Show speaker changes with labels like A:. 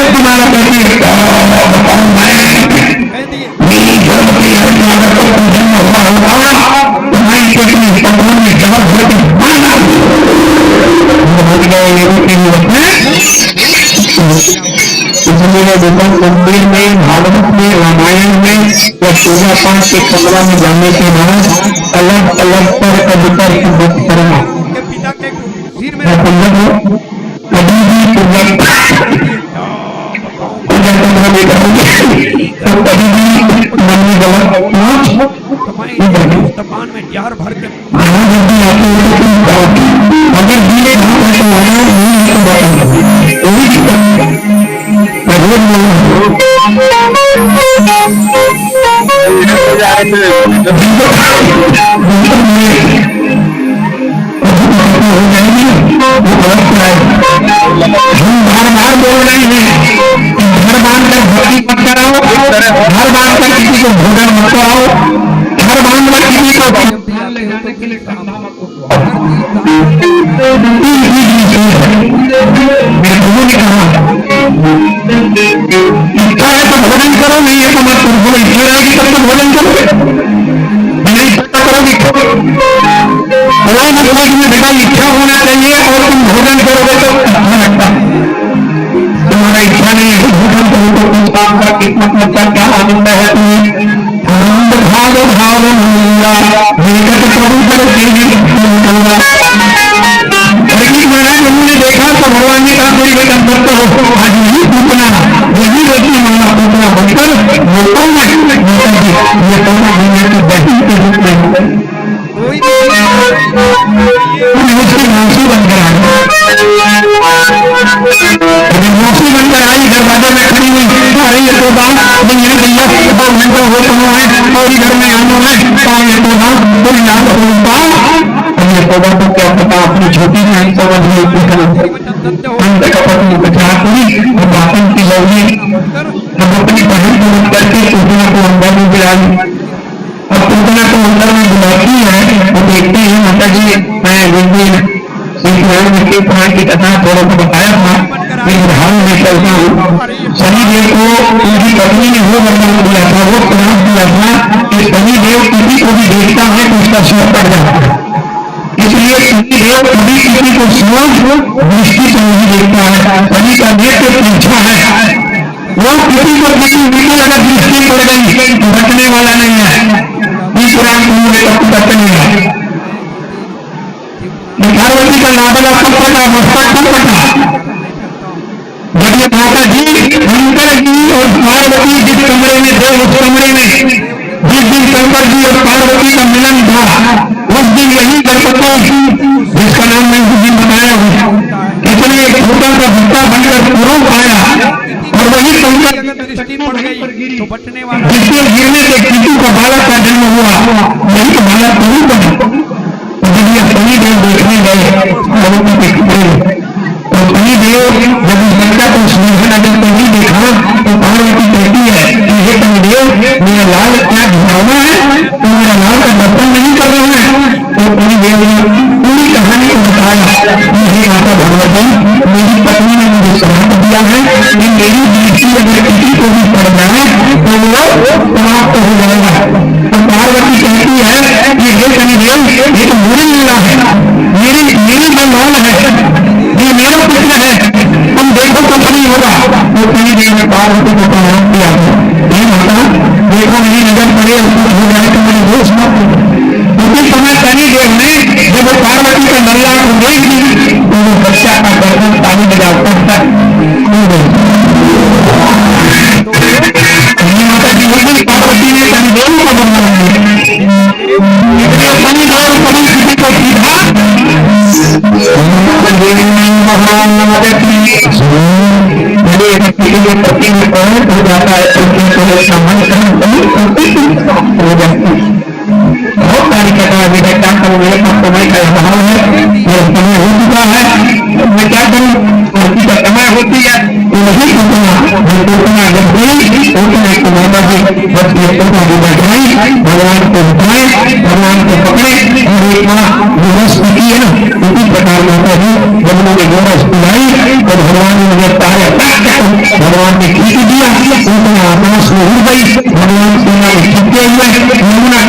A: तुम्हारा कहती है बताऊं मैं मेरी गर्भवती तुम्हारा तो जन्म हुआ होगा तुम्हारी पत्नी भगवान ने जवाब भर के माना बोल गए इसलिए देखो मंदिर में भागवत में रामायण में या पूजा पाठ के कमरा में जाने के बाद अलग अलग पर कभी करना कभी भी पूजा तो कभी भी मन में गलत
B: में जार भर के
A: अगर धीरे बार बोल रहे हैं घर बांधकर भक्ति मत कराओ घर बांधकर किसी को भोजन मत कराओ घर बांधकर किसी को मेरे गुरु ने कहा इच्छा है तो भोजन करो नहीं है तो मत करो इच्छा रहेगी तब तो भोजन करो नहीं इच्छा करोगी बेटा इच्छा होना चाहिए और तुम भोजन करोगे तो अच्छा लगता है तुम्हारा इच्छा नहीं है भोजन करो तो तुम काम का कितना बच्चा क्या आनंद है आनंद भाव भाव विकट प्रभु पर लेकिन महाराज उन्होंने देखा तो भगवान ने कहा कोई बेटा मत हो आज नहीं पूछना यही बेटी माना पूछना बनकर लोगों में ये कहना दुनिया की बहन के रूप में उसकी मौसी बनकर आई मौसी बनकर आई दरवाजे में खड़ी हुई अरे ये तो बात नहीं है भैया 2 घंटे हो तो है और घर में आना है ये तो बात कोई याद होगा ये तो बात क्या पता अपनी छोटी बहन समझ ली अंत कपट बचा पूरी और बातन की लवली हम अपनी बहन को करके पूजना को अंदर में बुलाई अब पूजना को अंदर में बुलाती है वो देखते हैं माता जी मैं की कथा थोड़ा सा बताया था हाल में चलता हूँ शनिदेव को उनकी पत्नी ने वो वरदान दिया था वो प्रयास दिया था कि शनिदेव किसी को भी देखता है तो उसका सिर पड़ जाता है इसलिए शनिदेव कभी किसी को सोच दृष्टि से नहीं देखता है शनि का नेत्र पीछा है वो किसी को किसी अगर दृष्टि पड़ गई तो बचने वाला नहीं है इस पुराण को तत्व नहीं है पार्वती का नागला कब पटा मस्तक कब पटा जब ये माता जी शंकर जी और पार्वती जिस कमरे में थे उस कमरे में जिस दिन शंकर जी और पार्वती का मिलन था उस दिन यही गणपति जिसका नाम मैं उस दिन बताया हूँ इसलिए एक छोटा सा बच्चा बनकर पूर्व आया और वही शंकर जिसके गिरने से किसी का बालक का जन्म हुआ यही तो बालक नहीं बना शनिदेव देखने गए तो शनिदेव जब इस लड़का को स्नेहन अगर नहीं देखा तो पार्वती कहती है कि हे शनिदेव मेरा लाल क्या घुमाना है तो मेरा लाल का दर्शन नहीं कर रहा है तो शनिदेव ने पूरी कहानी को बताया कि हे माता भगवती मेरी पत्नी ने मुझे श्राप दिया है कि मेरी दृष्टि अगर किसी को भी पड़ जाए तो वो समाप्त हो जाएगा तो पार्वती कहती है कि हे शनिदेव ये तो बुरी लीला है मेरी बंगाल है ये मेरा पुत्र है तुम देखो तो नहीं होगा तो शनिदेव ने पार्वती को प्रणाम किया हे माता देखो मेरी नजर पड़े उसको हो जाए तो मेरे दोष मत उसी समय शनिदेव ने जब वो पार्वती का नल्ला को देख ली तो वो बच्चा का गर्दन ताली बजा उठता है माता जी उस दिन पार्वती ने शनिदेव को बंधन शनिदेव कभी किसी को सीधा पति में कौन हो जाता है तो हो जाती बहुत सारी कथा विवेकता का मेरे पास समय का अभाव है और समय हो चुका है मैं क्या करूँ उनकी का समय होती है नहीं सोचना सोचना जब भी सोचना कि माता जी बस ये सोचना भी बैठाई भगवान को उठाए भगवान को पकड़े और एक माँ गोरस की है ना उसी प्रकार माता जी जब उन्होंने गोरस पिलाई तो भगवान ने मुझे तारे भगवान भगवान ने खींच दिया, उनका आत्मा उसमें उड़ गई